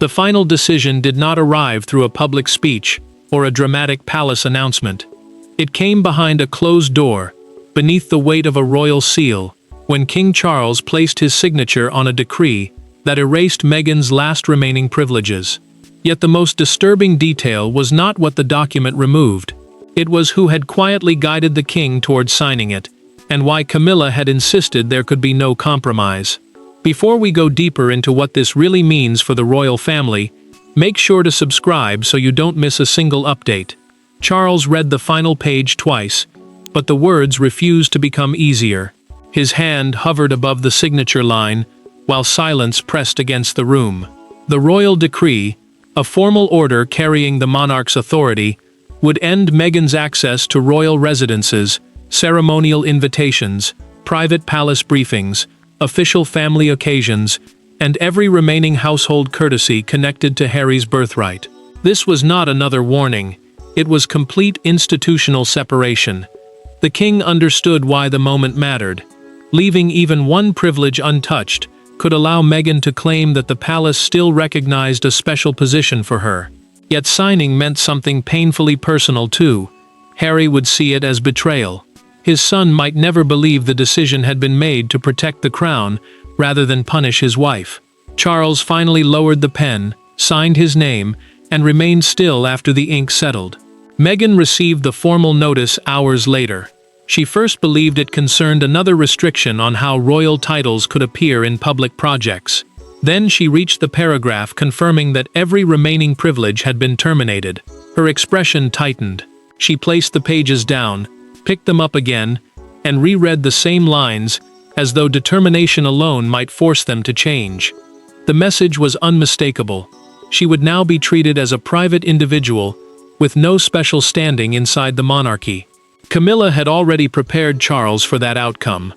The final decision did not arrive through a public speech or a dramatic palace announcement. It came behind a closed door, beneath the weight of a royal seal, when King Charles placed his signature on a decree that erased Meghan's last remaining privileges. Yet the most disturbing detail was not what the document removed. It was who had quietly guided the king towards signing it, and why Camilla had insisted there could be no compromise. Before we go deeper into what this really means for the royal family, make sure to subscribe so you don't miss a single update. Charles read the final page twice, but the words refused to become easier. His hand hovered above the signature line, while silence pressed against the room. The royal decree, a formal order carrying the monarch's authority, would end Meghan's access to royal residences, ceremonial invitations, private palace briefings, official family occasions, and every remaining household courtesy connected to Harry's birthright. This was not another warning. It was complete institutional separation. The king understood why the moment mattered. Leaving even one privilege untouched could allow Meghan to claim that the palace still recognized a special position for her. Yet signing meant something painfully personal too. Harry would see it as betrayal. His son might never believe the decision had been made to protect the crown rather than punish his wife. Charles finally lowered the pen, signed his name, and remained still after the ink settled. Meghan received the formal notice hours later. She first believed it concerned another restriction on how royal titles could appear in public projects. Then she reached the paragraph confirming that every remaining privilege had been terminated. Her expression tightened. She placed the pages down, picked them up again, and reread the same lines, as though determination alone might force them to change. The message was unmistakable. She would now be treated as a private individual, with no special standing inside the monarchy. Camilla had already prepared Charles for that outcome.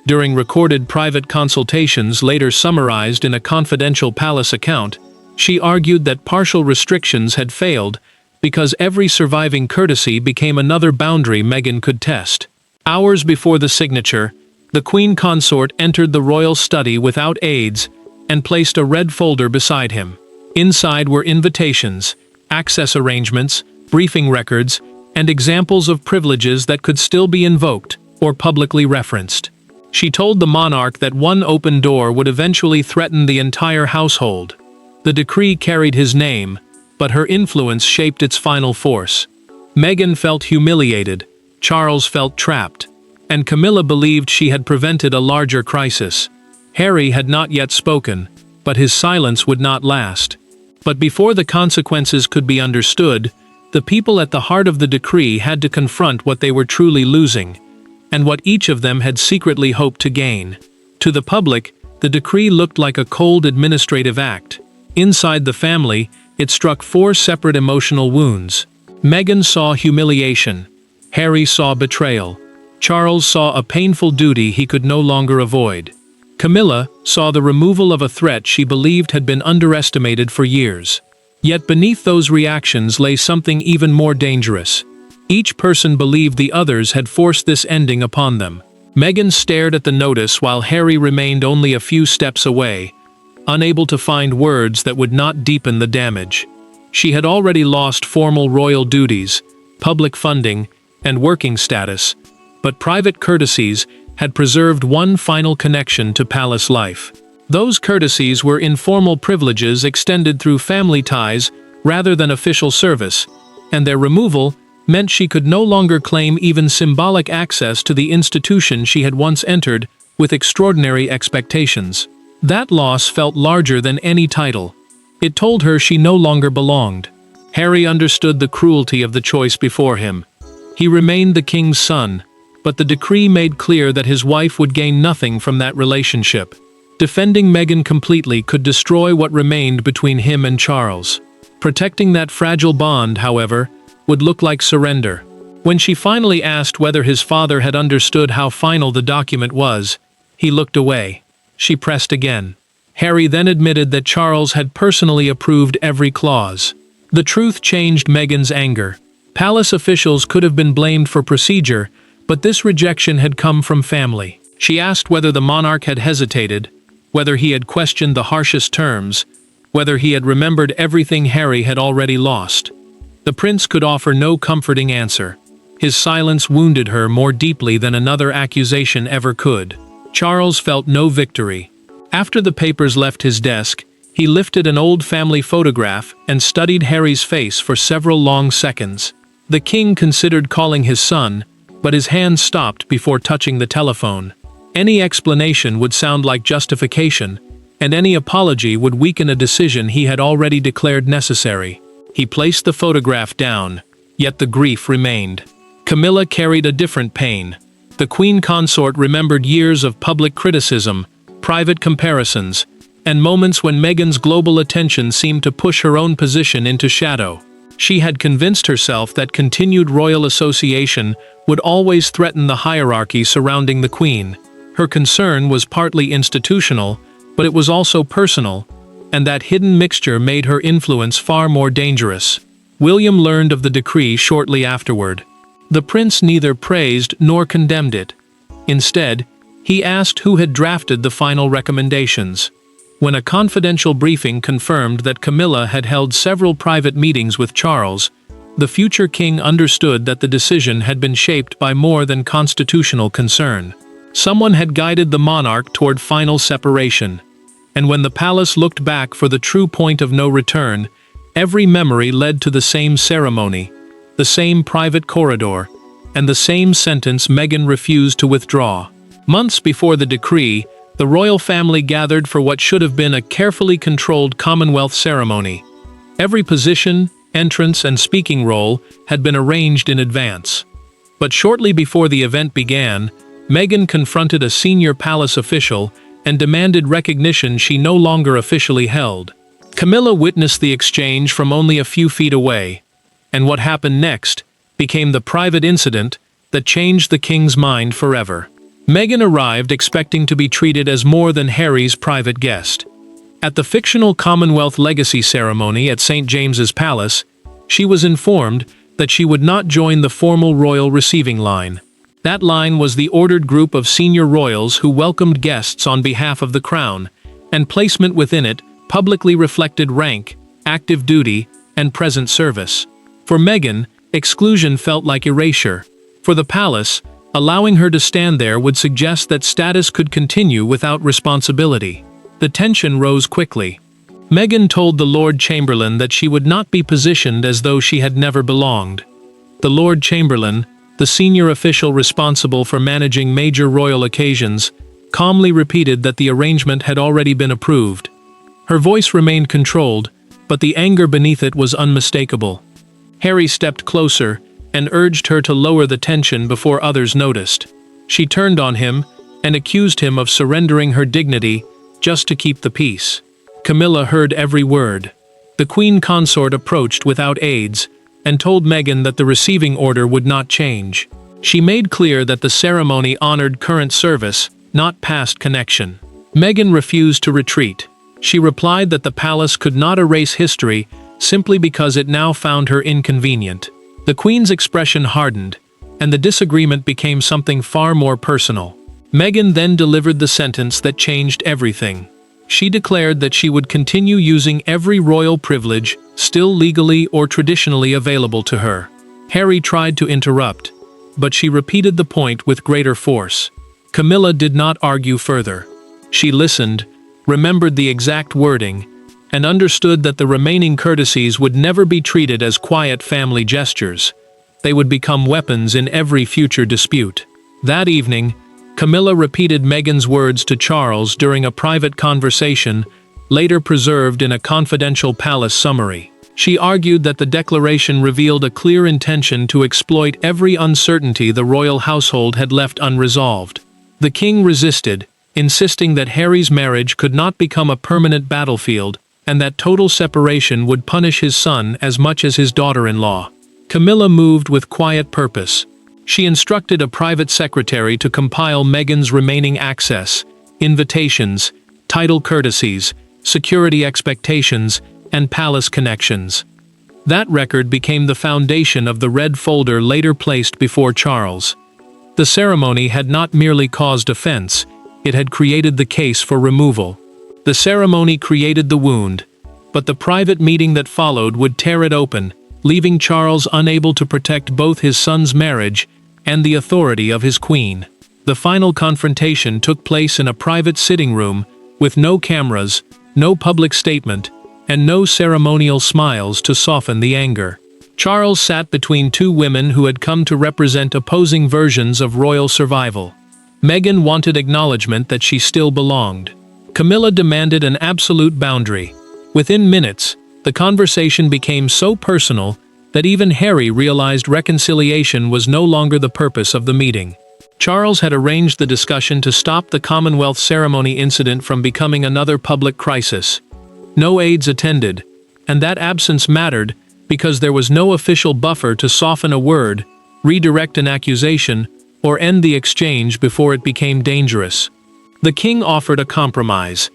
During recorded private consultations later summarized in a confidential palace account, she argued that partial restrictions had failed because every surviving courtesy became another boundary Meghan could test. Hours before the signature, the Queen Consort entered the royal study without aides and placed a red folder beside him. Inside were invitations, access arrangements, briefing records, and examples of privileges that could still be invoked or publicly referenced. She told the monarch that one open door would eventually threaten the entire household. The decree carried his name, but her influence shaped its final force. Meghan felt humiliated, Charles felt trapped, and Camilla believed she had prevented a larger crisis. Harry had not yet spoken, but his silence would not last. But before the consequences could be understood, the people at the heart of the decree had to confront what they were truly losing, and what each of them had secretly hoped to gain. To the public, the decree looked like a cold administrative act. Inside the family, it struck 4 separate emotional wounds. Meghan saw humiliation. Harry saw betrayal. Charles saw a painful duty he could no longer avoid. Camilla saw the removal of a threat she believed had been underestimated for years. Yet beneath those reactions lay something even more dangerous. Each person believed the others had forced this ending upon them. Meghan stared at the notice while Harry remained only a few steps away, unable to find words that would not deepen the damage. She had already lost formal royal duties, public funding, and working status, but private courtesies had preserved one final connection to palace life. Those courtesies were informal privileges extended through family ties rather than official service, and their removal meant she could no longer claim even symbolic access to the institution she had once entered with extraordinary expectations. That loss felt larger than any title. It told her she no longer belonged. Harry understood the cruelty of the choice before him. He remained the king's son, but the decree made clear that his wife would gain nothing from that relationship. Defending Meghan completely could destroy what remained between him and Charles. Protecting that fragile bond, however, would look like surrender. When she finally asked whether his father had understood how final the document was, he looked away. She pressed again. Harry then admitted that Charles had personally approved every clause. The truth changed Meghan's anger. Palace officials could have been blamed for procedure, but this rejection had come from family. She asked whether the monarch had hesitated, whether he had questioned the harshest terms, whether he had remembered everything Harry had already lost. The prince could offer no comforting answer. His silence wounded her more deeply than another accusation ever could. Charles felt no victory. After the papers left his desk, he lifted an old family photograph and studied Harry's face for several long seconds. The king considered calling his son, but his hand stopped before touching the telephone. Any explanation would sound like justification, and any apology would weaken a decision he had already declared necessary. He placed the photograph down, yet the grief remained. Camilla carried a different pain. The queen consort remembered years of public criticism, private comparisons, and moments when Meghan's global attention seemed to push her own position into shadow. She had convinced herself that continued royal association would always threaten the hierarchy surrounding the queen. Her concern was partly institutional, but it was also personal, and that hidden mixture made her influence far more dangerous. William learned of the decree shortly afterward. The prince neither praised nor condemned it. Instead, he asked who had drafted the final recommendations. When a confidential briefing confirmed that Camilla had held several private meetings with Charles, the future king understood that the decision had been shaped by more than constitutional concern. Someone had guided the monarch toward final separation, and when the palace looked back for the true point of no return, every memory led to the same ceremony, the same private corridor, and the same sentence Meghan refused to withdraw. Months before the decree, the royal family gathered for what should have been a carefully controlled Commonwealth ceremony. Every position, entrance, and speaking role had been arranged in advance. But shortly before the event began, Meghan confronted a senior palace official and demanded recognition she no longer officially held. Camilla witnessed the exchange from only a few feet away, and what happened next became the private incident that changed the king's mind forever. Meghan arrived expecting to be treated as more than Harry's private guest. At the fictional Commonwealth legacy ceremony at St. James's Palace, she was informed that she would not join the formal royal receiving line. That line was the ordered group of senior royals who welcomed guests on behalf of the crown, and placement within it publicly reflected rank, active duty, and present service. For Meghan, exclusion felt like erasure. For the palace, allowing her to stand there would suggest that status could continue without responsibility. The tension rose quickly. Meghan told the Lord Chamberlain that she would not be positioned as though she had never belonged. The Lord Chamberlain, the senior official responsible for managing major royal occasions, calmly repeated that the arrangement had already been approved. Her voice remained controlled, but the anger beneath it was unmistakable. Harry stepped closer and urged her to lower the tension before others noticed. She turned on him and accused him of surrendering her dignity just to keep the peace. Camilla heard every word. The queen consort approached without aids and told Meghan that the receiving order would not change. She made clear that the ceremony honored current service, not past connection. Meghan refused to retreat. She replied that the palace could not erase history simply because it now found her inconvenient. The queen's expression hardened, and the disagreement became something far more personal. Meghan then delivered the sentence that changed everything. She declared that she would continue using every royal privilege still legally or traditionally available to her. Harry tried to interrupt, but she repeated the point with greater force. Camilla did not argue further. She listened, remembered the exact wording, and understood that the remaining courtesies would never be treated as quiet family gestures. They would become weapons in every future dispute. That evening, Camilla repeated Meghan's words to Charles during a private conversation, later preserved in a confidential palace summary. She argued that the declaration revealed a clear intention to exploit every uncertainty the royal household had left unresolved. The king resisted, insisting that Harry's marriage could not become a permanent battlefield, and that total separation would punish his son as much as his daughter-in-law. Camilla moved with quiet purpose. She instructed a private secretary to compile Meghan's remaining access, invitations, title courtesies, security expectations, and palace connections. That record became the foundation of the red folder later placed before Charles. The ceremony had not merely caused offense, it had created the case for removal. The ceremony created the wound, but the private meeting that followed would tear it open, leaving Charles unable to protect both his son's marriage and the authority of his queen. The final confrontation took place in a private sitting room, with no cameras, no public statement, and no ceremonial smiles to soften the anger. Charles sat between two women who had come to represent opposing versions of royal survival. Meghan wanted acknowledgement that she still belonged. Camilla demanded an absolute boundary. Within minutes, the conversation became so personal that even Harry realized reconciliation was no longer the purpose of the meeting. Charles had arranged the discussion to stop the Commonwealth ceremony incident from becoming another public crisis. No aides attended, and that absence mattered because there was no official buffer to soften a word, redirect an accusation, or end the exchange before it became dangerous. The king offered a compromise.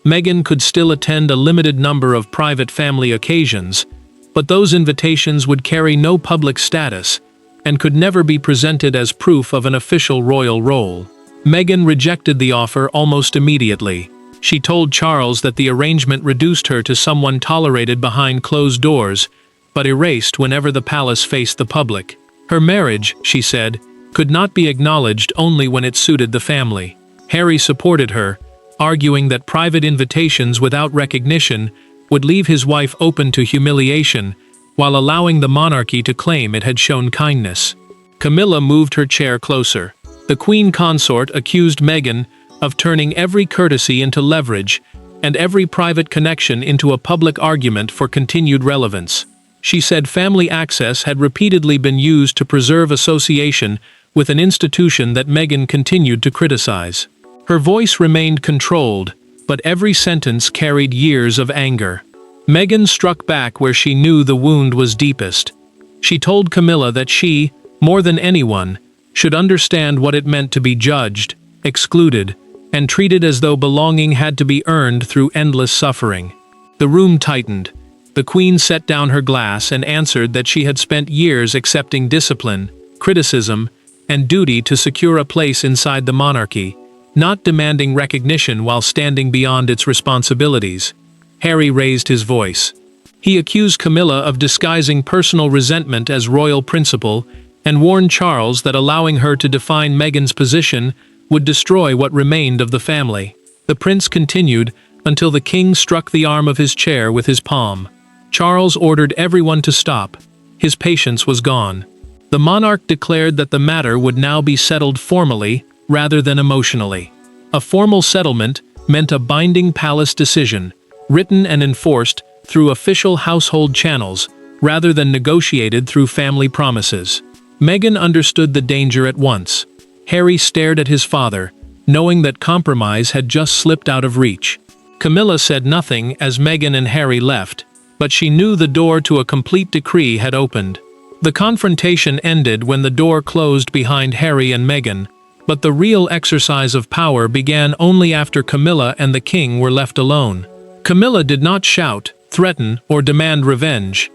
Meghan could still attend a limited number of private family occasions, but those invitations would carry no public status and could never be presented as proof of an official royal role. Meghan rejected the offer almost immediately. She told Charles that the arrangement reduced her to someone tolerated behind closed doors, but erased whenever the palace faced the public. Her marriage, she said, could not be acknowledged only when it suited the family. Harry supported her, arguing that private invitations without recognition would leave his wife open to humiliation, while allowing the monarchy to claim it had shown kindness. Camilla moved her chair closer. The queen consort accused Meghan of turning every courtesy into leverage, and every private connection into a public argument for continued relevance. She said family access had repeatedly been used to preserve association with an institution that Meghan continued to criticize. Her voice remained controlled, but every sentence carried years of anger. Meghan struck back where she knew the wound was deepest. She told Camilla that she, more than anyone, should understand what it meant to be judged, excluded, and treated as though belonging had to be earned through endless suffering. The room tightened. The queen set down her glass and answered that she had spent years accepting discipline, criticism, and duty to secure a place inside the monarchy, not demanding recognition while standing beyond its responsibilities. Harry raised his voice. He accused Camilla of disguising personal resentment as royal principle and warned Charles that allowing her to define Meghan's position would destroy what remained of the family. The prince continued until the king struck the arm of his chair with his palm. Charles ordered everyone to stop. His patience was gone. The monarch declared that the matter would now be settled formally rather than emotionally. A formal settlement meant a binding palace decision, written and enforced through official household channels rather than negotiated through family promises. Meghan understood the danger at once. Harry stared at his father, knowing that compromise had just slipped out of reach. Camilla said nothing as Meghan and Harry left, but she knew the door to a complete decree had opened. The confrontation ended when the door closed behind Harry and Meghan, but the real exercise of power began only after Camilla and the king were left alone. Camilla did not shout, threaten, or demand revenge.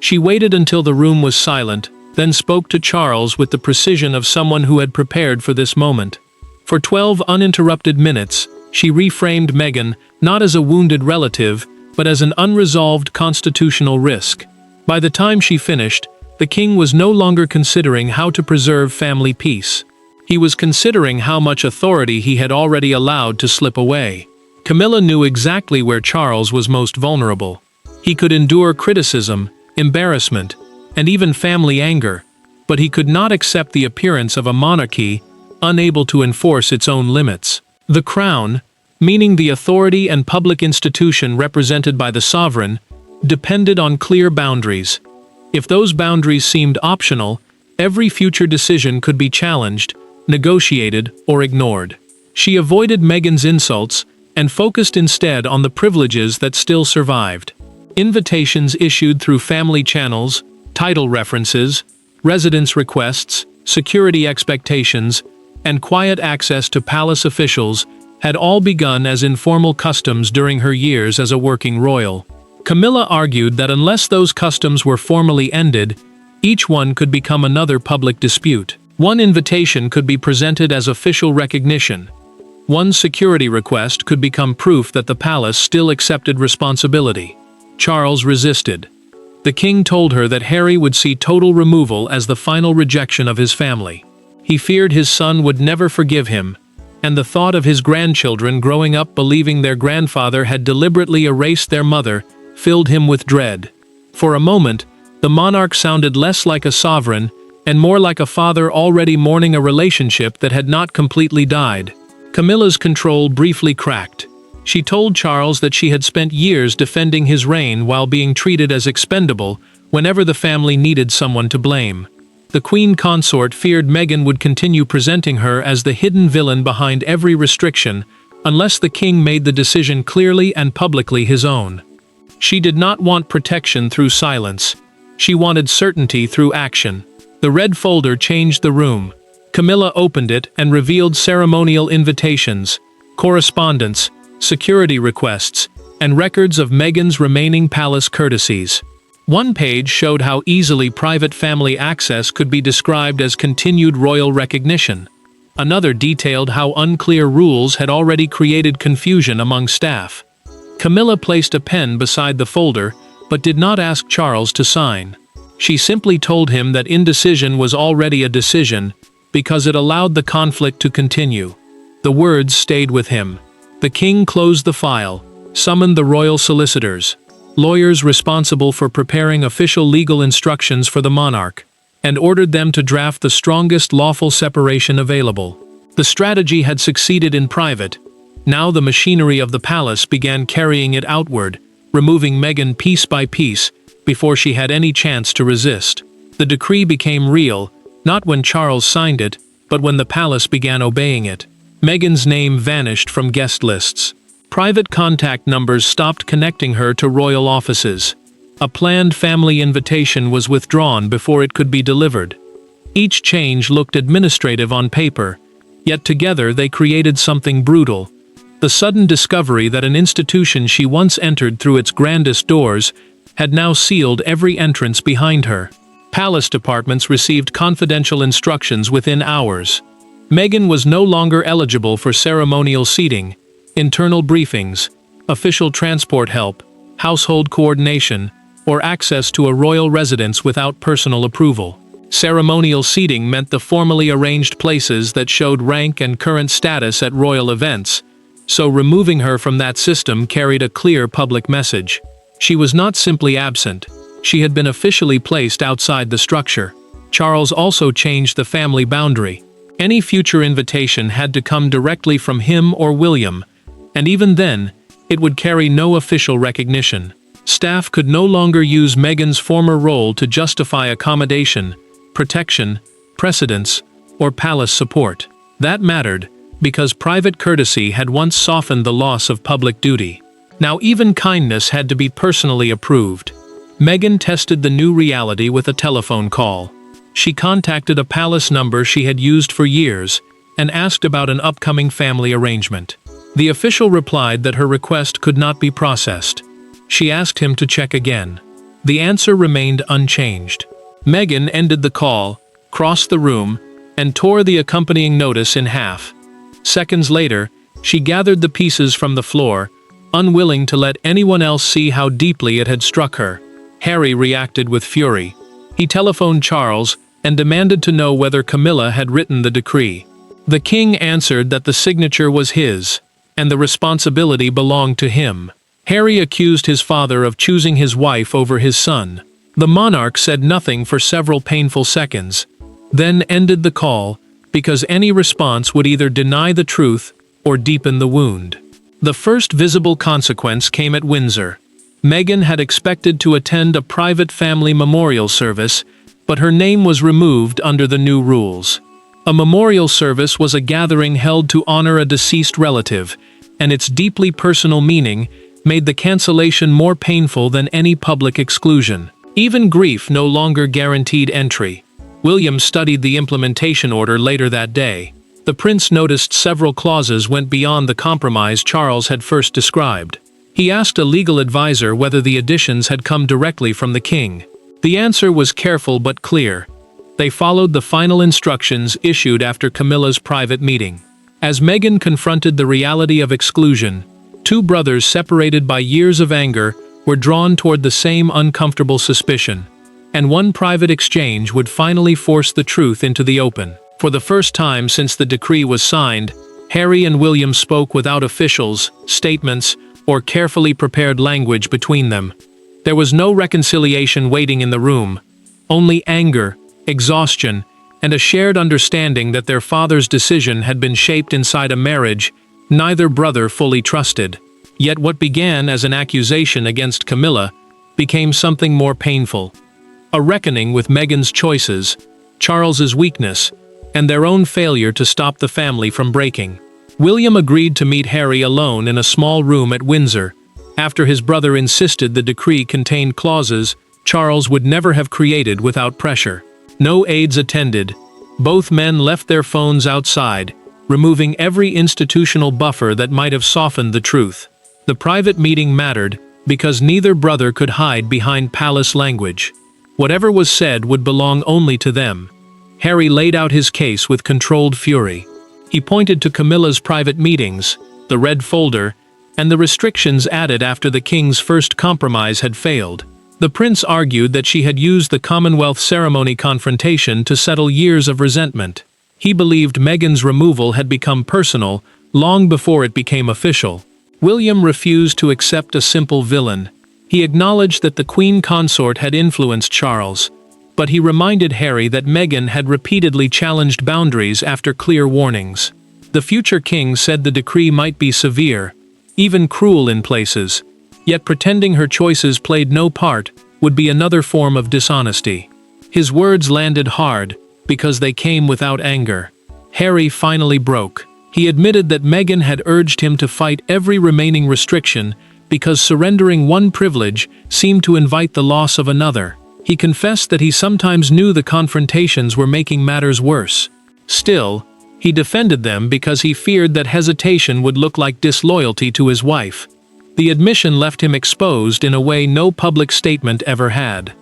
She waited until the room was silent, then spoke to Charles with the precision of someone who had prepared for this moment. For 12 uninterrupted minutes, she reframed Meghan not as a wounded relative, but as an unresolved constitutional risk. By the time she finished, the king was no longer considering how to preserve family peace. He was considering how much authority he had already allowed to slip away. Camilla knew exactly where Charles was most vulnerable. He could endure criticism, embarrassment, and even family anger, but he could not accept the appearance of a monarchy unable to enforce its own limits. The crown, meaning the authority and public institution represented by the sovereign, depended on clear boundaries. If those boundaries seemed optional, every future decision could be challenged, negotiated, or ignored. She avoided Meghan's insults and focused instead on the privileges that still survived. Invitations issued through family channels, title references, residence requests, security expectations, and quiet access to palace officials had all begun as informal customs during her years as a working royal. Camilla argued that unless those customs were formally ended, each one could become another public dispute. One invitation could be presented as official recognition. One security request could become proof that the palace still accepted responsibility. Charles resisted. The king told her that Harry would see total removal as the final rejection of his family. He feared his son would never forgive him, and the thought of his grandchildren growing up believing their grandfather had deliberately erased their mother filled him with dread. For a moment, the monarch sounded less like a sovereign and more like a father already mourning a relationship that had not completely died. Camilla's control briefly cracked. She told Charles that she had spent years defending his reign while being treated as expendable whenever the family needed someone to blame. The queen consort feared Meghan would continue presenting her as the hidden villain behind every restriction unless the king made the decision clearly and publicly his own. She did not want protection through silence. She wanted certainty through action. The red folder changed the room. Camilla opened it and revealed ceremonial invitations, correspondence, security requests, and records of Meghan's remaining palace courtesies. One page showed how easily private family access could be described as continued royal recognition. Another detailed how unclear rules had already created confusion among staff. Camilla placed a pen beside the folder, but did not ask Charles to sign. She simply told him that indecision was already a decision, because it allowed the conflict to continue. The words stayed with him. The king closed the file, summoned the royal solicitors, lawyers responsible for preparing official legal instructions for the monarch, and ordered them to draft the strongest lawful separation available. The strategy had succeeded in private. Now the machinery of the palace began carrying it outward, removing Meghan piece by piece, before she had any chance to resist. The decree became real, not when Charles signed it, but when the palace began obeying it. Meghan's name vanished from guest lists. Private contact numbers stopped connecting her to royal offices. A planned family invitation was withdrawn before it could be delivered. Each change looked administrative on paper, yet together they created something brutal. The sudden discovery that an institution she once entered through its grandest doors had now sealed every entrance behind her. Palace departments received confidential instructions within hours. Meghan was no longer eligible for ceremonial seating, internal briefings, official transport help, household coordination, or access to a royal residence without personal approval. Ceremonial seating meant the formally arranged places that showed rank and current status at royal events, so removing her from that system carried a clear public message. She was not simply absent, she had been officially placed outside the structure. Charles also changed the family boundary. Any future invitation had to come directly from him or William, and even then, it would carry no official recognition. Staff could no longer use Meghan's former role to justify accommodation, protection, precedence, or palace support. That mattered, because private courtesy had once softened the loss of public duty. Now even kindness had to be personally approved. Meghan tested the new reality with a telephone call. She contacted a palace number she had used for years and asked about an upcoming family arrangement. The official replied that her request could not be processed. She asked him to check again. The answer remained unchanged. Meghan ended the call, crossed the room, and tore the accompanying notice in half. Seconds later, she gathered the pieces from the floor, unwilling to let anyone else see how deeply it had struck her. Harry reacted with fury. He telephoned Charles and demanded to know whether Camilla had written the decree. The king answered that the signature was his, and the responsibility belonged to him. Harry accused his father of choosing his wife over his son. The monarch said nothing for several painful seconds, then ended the call, because any response would either deny the truth or deepen the wound. The first visible consequence came at Windsor. Meghan had expected to attend a private family memorial service, but her name was removed under the new rules. A memorial service was a gathering held to honor a deceased relative, and its deeply personal meaning made the cancellation more painful than any public exclusion. Even grief no longer guaranteed entry. William studied the implementation order later that day. The prince noticed several clauses went beyond the compromise Charles had first described. He asked a legal advisor whether the additions had come directly from the king. The answer was careful but clear. They followed the final instructions issued after Camilla's private meeting. As Meghan confronted the reality of exclusion, two brothers separated by years of anger were drawn toward the same uncomfortable suspicion, and one private exchange would finally force the truth into the open. For the first time since the decree was signed, Harry and William spoke without officials, statements, or carefully prepared language between them. There was no reconciliation waiting in the room, only anger, exhaustion, and a shared understanding that their father's decision had been shaped inside a marriage neither brother fully trusted. Yet what began as an accusation against Camilla became something more painful. A reckoning with Meghan's choices, Charles's weakness, and their own failure to stop the family from breaking. William agreed to meet Harry alone in a small room at Windsor, after his brother insisted the decree contained clauses Charles would never have created without pressure. No aides attended. Both men left their phones outside, removing every institutional buffer that might have softened the truth. The private meeting mattered because neither brother could hide behind palace language. Whatever was said would belong only to them. Harry laid out his case with controlled fury. He pointed to Camilla's private meetings, the red folder, and the restrictions added after the king's first compromise had failed. The prince argued that she had used the Commonwealth ceremony confrontation to settle years of resentment. He believed Meghan's removal had become personal long before it became official. William refused to accept a simple villain. He acknowledged that the Queen Consort had influenced Charles, but he reminded Harry that Meghan had repeatedly challenged boundaries after clear warnings. The future king said the decree might be severe, even cruel in places, yet pretending her choices played no part would be another form of dishonesty. His words landed hard because they came without anger. Harry finally broke. He admitted that Meghan had urged him to fight every remaining restriction because surrendering one privilege seemed to invite the loss of another. He confessed that he sometimes knew the confrontations were making matters worse. Still, he defended them because he feared that hesitation would look like disloyalty to his wife. The admission left him exposed in a way no public statement ever had.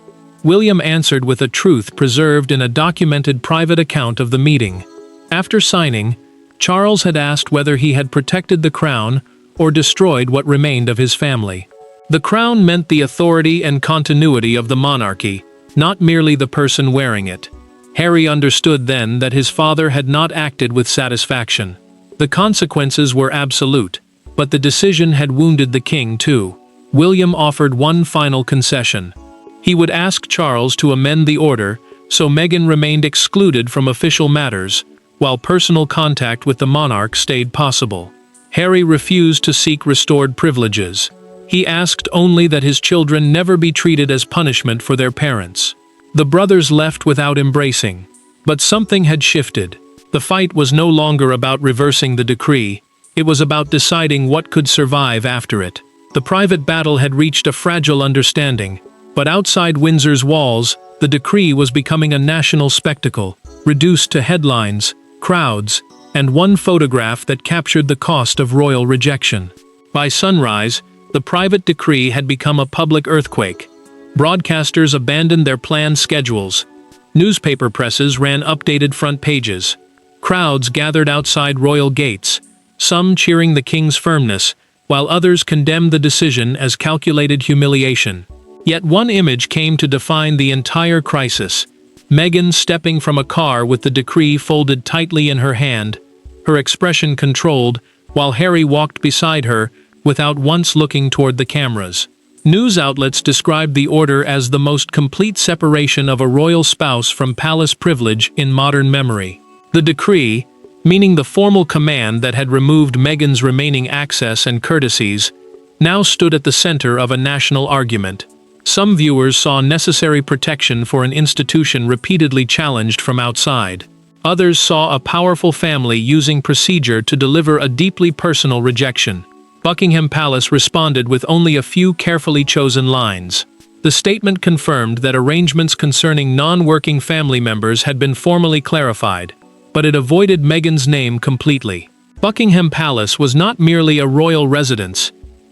William answered with a truth preserved in a documented private account of the meeting. After signing, Charles had asked whether he had protected the crown or destroyed what remained of his family. The crown meant the authority and continuity of the monarchy, not merely the person wearing it. Harry understood then that his father had not acted with satisfaction. The consequences were absolute, but the decision had wounded the king too. William offered one final concession. He would ask Charles to amend the order so Meghan remained excluded from official matters, while personal contact with the monarch stayed possible. Harry refused to seek restored privileges. He asked only that his children never be treated as punishment for their parents. The brothers left without embracing. But something had shifted. The fight was no longer about reversing the decree. It was about deciding what could survive after it. The private battle had reached a fragile understanding, but outside Windsor's walls, the decree was becoming a national spectacle, reduced to headlines, crowds, and one photograph that captured the cost of royal rejection. By sunrise, the private decree had become a public earthquake. Broadcasters abandoned their planned schedules. Newspaper presses ran updated front pages. Crowds gathered outside royal gates, some cheering the king's firmness, while others condemned the decision as calculated humiliation. Yet one image came to define the entire crisis. Meghan stepping from a car with the decree folded tightly in her hand, her expression controlled, while Harry walked beside her, without once looking toward the cameras. News outlets described the order as the most complete separation of a royal spouse from palace privilege in modern memory. The decree, meaning the formal command that had removed Meghan's remaining access and courtesies, now stood at the center of a national argument. Some viewers saw necessary protection for an institution repeatedly challenged from outside. Others saw a powerful family using procedure to deliver a deeply personal rejection. Buckingham Palace responded with only a few carefully chosen lines. The statement confirmed that arrangements concerning non-working family members had been formally clarified, but it avoided Meghan's name completely. Buckingham Palace was not merely a royal residence.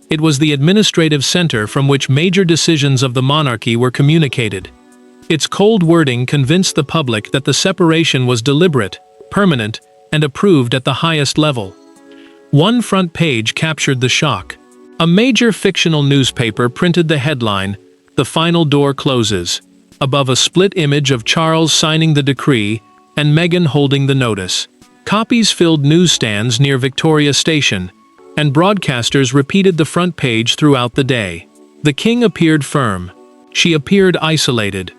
It was the administrative center from which major decisions of the monarchy were communicated. Its cold wording convinced the public that the separation was deliberate, permanent, and approved at the highest level. One front page captured the shock. A major fictional newspaper printed the headline, "The Final Door Closes," above a split image of Charles signing the decree and Meghan holding the notice. Copies filled newsstands near Victoria Station, and broadcasters repeated the front page throughout the day. The king appeared firm. She appeared isolated.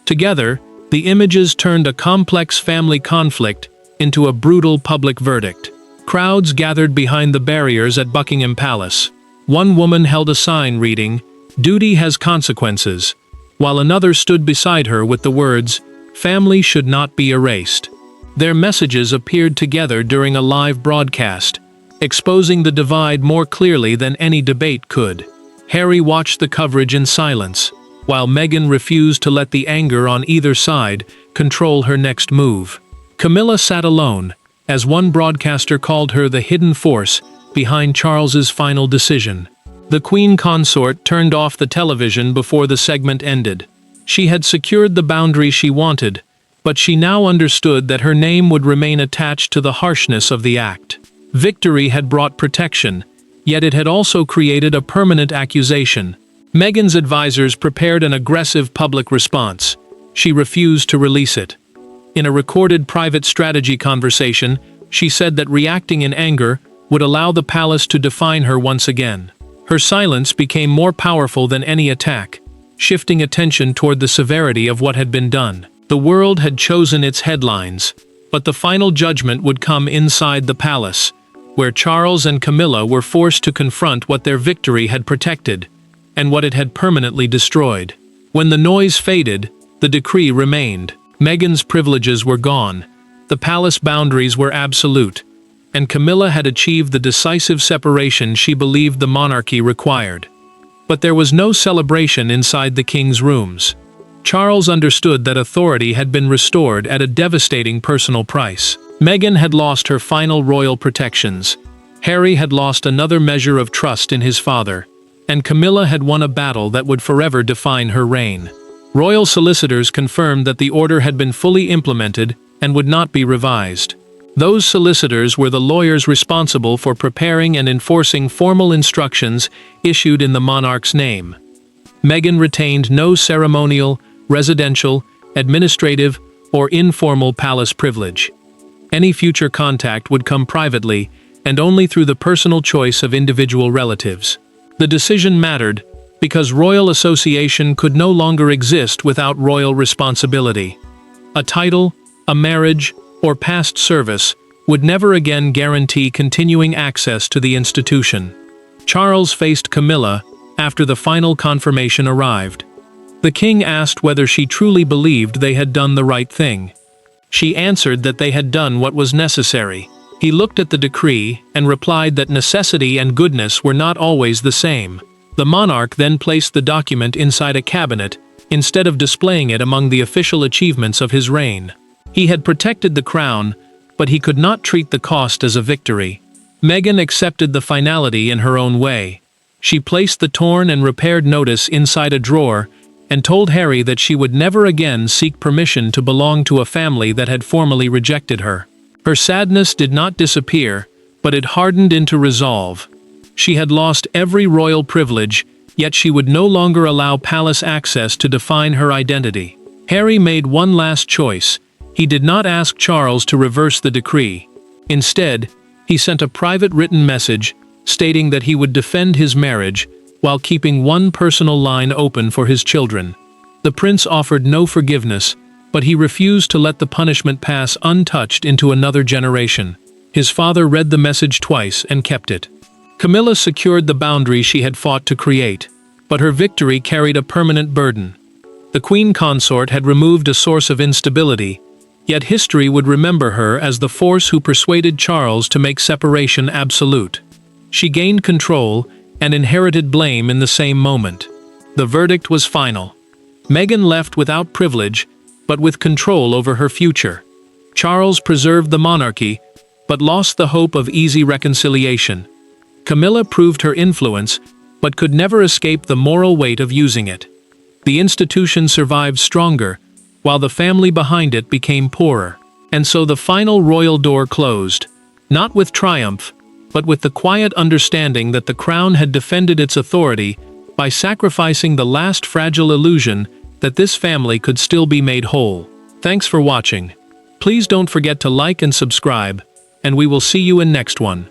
Together, the images turned a complex family conflict into a brutal public verdict. Crowds gathered behind the barriers at Buckingham Palace. One woman held a sign reading, "Duty has consequences," while another stood beside her with the words, "Family should not be erased." Their messages appeared together during a live broadcast, exposing the divide more clearly than any debate could. Harry watched the coverage in silence, while Meghan refused to let the anger on either side control her next move. Camilla sat alone, as one broadcaster called her the hidden force behind Charles's final decision. The Queen consort turned off the television before the segment ended. She had secured the boundary she wanted, but she now understood that her name would remain attached to the harshness of the act. Victory had brought protection, yet it had also created a permanent accusation. Meghan's advisors prepared an aggressive public response. She refused to release it. In a recorded private strategy conversation, she said that reacting in anger would allow the palace to define her once again. Her silence became more powerful than any attack, shifting attention toward the severity of what had been done. The world had chosen its headlines, but the final judgment would come inside the palace, where Charles and Camilla were forced to confront what their victory had protected, and what it had permanently destroyed. When the noise faded, the decree remained. Meghan's privileges were gone, the palace boundaries were absolute, and Camilla had achieved the decisive separation she believed the monarchy required. But there was no celebration inside the king's rooms. Charles understood that authority had been restored at a devastating personal price. Meghan had lost her final royal protections. Harry had lost another measure of trust in his father, and Camilla had won a battle that would forever define her reign. Royal solicitors confirmed that the order had been fully implemented and would not be revised. Those solicitors were the lawyers responsible for preparing and enforcing formal instructions issued in the monarch's name. Meghan retained no ceremonial, residential, administrative, or informal palace privilege. Any future contact would come privately and only through the personal choice of individual relatives. The decision mattered because royal association could no longer exist without royal responsibility. A title, a marriage, or past service would never again guarantee continuing access to the institution. Charles faced Camilla after the final confirmation arrived. The king asked whether she truly believed they had done the right thing. She answered that they had done what was necessary. He looked at the decree and replied that necessity and goodness were not always the same. The monarch then placed the document inside a cabinet instead of displaying it among the official achievements of his reign. He had protected the crown, but he could not treat the cost as a victory. Meghan accepted the finality in her own way. She placed the torn and repaired notice inside a drawer and told Harry that she would never again seek permission to belong to a family that had formally rejected her. Her sadness did not disappear, but it hardened into resolve. She had lost every royal privilege, yet she would no longer allow palace access to define her identity. Harry made one last choice. He did not ask Charles to reverse the decree. Instead, he sent a private written message stating that he would defend his marriage while keeping one personal line open for his children. The prince offered no forgiveness, but he refused to let the punishment pass untouched into another generation. His father read the message twice and kept it. Camilla secured the boundary she had fought to create, but her victory carried a permanent burden. The queen consort had removed a source of instability, yet history would remember her as the force who persuaded Charles to make separation absolute. She gained control and inherited blame in the same moment. The verdict was final. Meghan left without privilege, but with control over her future. Charles preserved the monarchy, but lost the hope of easy reconciliation. Camilla proved her influence, but could never escape the moral weight of using it. The institution survived stronger, while the family behind it became poorer. And so the final royal door closed, not with triumph, but with the quiet understanding that the crown had defended its authority by sacrificing the last fragile illusion that this family could still be made whole. Thanks for watching. Please don't forget to like and subscribe, and we will see you in next one.